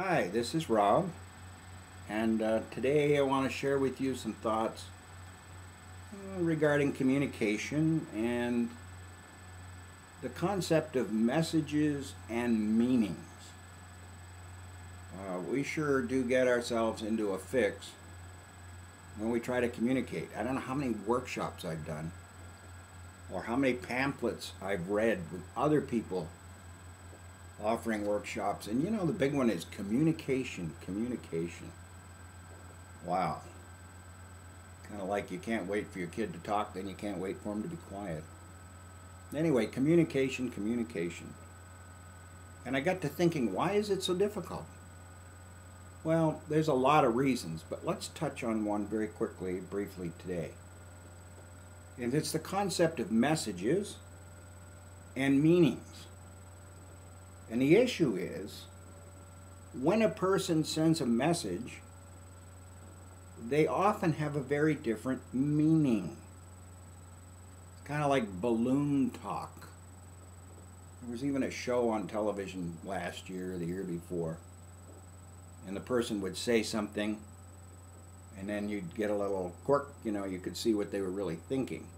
Hi, this is Rob, and today I want to share with you some thoughts regarding communication and the concept of messages and meanings. We sure do get ourselves into a fix when we try to communicate. I don't know how many workshops I've done or how many pamphlets I've read with other people offering workshops, and the big one is communication. Wow. Kind of like you can't wait for your kid to talk, then you can't wait for him to be quiet. Anyway, communication. And I got to thinking, why is it so difficult? Well, there's a lot of reasons, but let's touch on one very quickly, briefly today. And it's the concept of messages and meanings. And the issue is, when a person sends a message, they often have a very different meaning. It's kind of like balloon talk. There was even a show on television last year or the year before, and the person would say something, and then you'd get a little quirk, you could see what they were really thinking.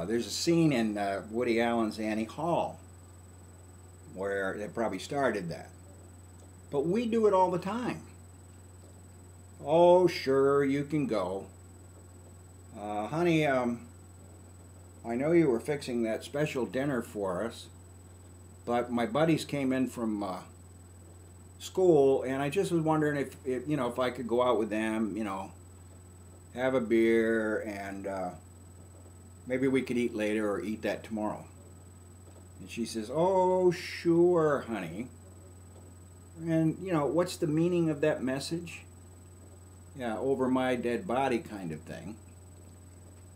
There's a scene in Woody Allen's Annie Hall where they probably started that. But we do it all the time. Oh, sure, you can go. Honey, I know you were fixing that special dinner for us, but my buddies came in from school, and I just was wondering if I could go out with them, have a beer, and maybe we could eat later or eat that tomorrow. And she says, "Oh, sure, honey." And, what's the meaning of that message? Yeah, over my dead body kind of thing.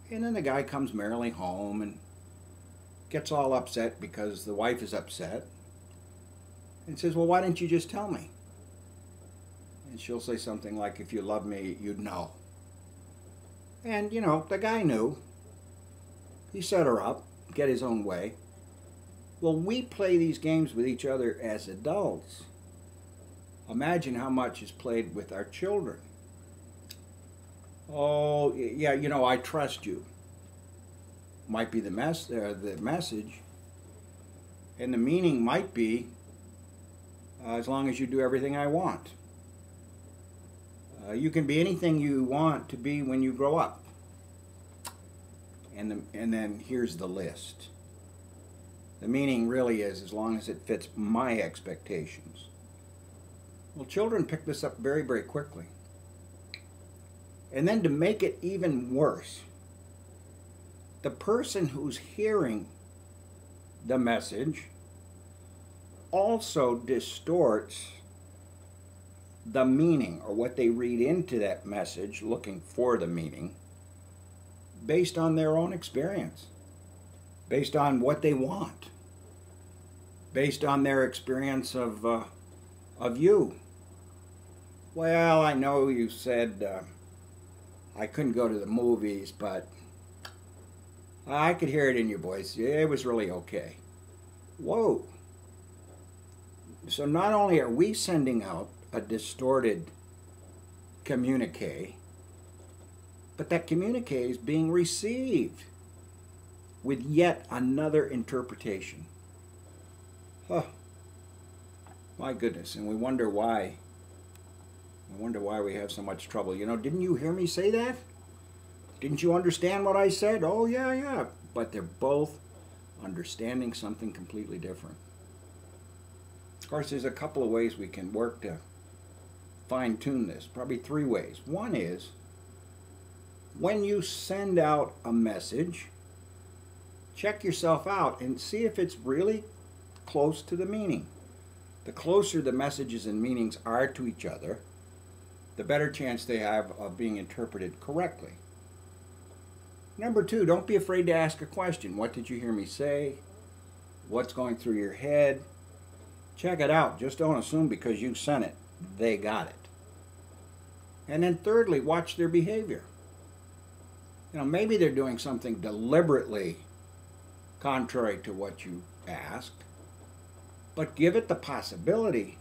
And then the guy comes merrily home and gets all upset because the wife is upset and says, "Well, why didn't you just tell me?" And she'll say something like, "If you love me, you'd know." And, the guy knew. He set her up, get his own way. Well, we play these games with each other as adults. Imagine how much is played with our children. "Oh, yeah, I trust you." Might be the message. And the meaning might be, as long as you do everything I want. You can be anything you want to be when you grow up. And then here's the list. The meaning really is, as long as it fits my expectations. Well, children pick this up very, very quickly. And then to make it even worse, the person who's hearing the message also distorts the meaning, or what they read into that message, looking for the meaning, based on their own experience, based on what they want, based on their experience of you. "Well, I know you said I couldn't go to the movies, but I could hear it in your voice. It was really okay." Whoa. So not only are we sending out a distorted communique, but that communique is being received with yet another interpretation. Huh. My goodness, and we wonder why. I wonder why we have so much trouble. Didn't you hear me say that? Didn't you understand what I said? Oh, yeah. But they're both understanding something completely different. Of course, there's a couple of ways we can work to fine-tune this. Probably 3 ways. One is, when you send out a message, check yourself out and see if it's really close to the meaning. The closer the messages and meanings are to each other, the better chance they have of being interpreted correctly. Number 2, don't be afraid to ask a question. What did you hear me say? What's going through your head? Check it out. Just don't assume because you sent it, they got it. And then thirdly, watch their behavior. Maybe they're doing something deliberately contrary to what you asked, but give it the possibility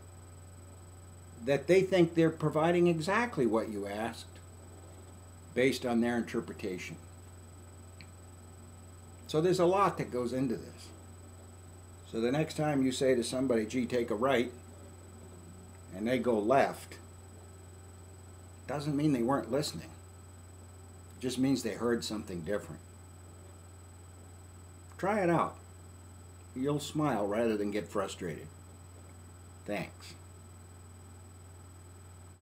that they think they're providing exactly what you asked based on their interpretation. So there's a lot that goes into this. So the next time you say to somebody, gee, take a right, and they go left, doesn't mean they weren't listening. It just means they heard something different. Try it out. You'll smile rather than get frustrated. Thanks.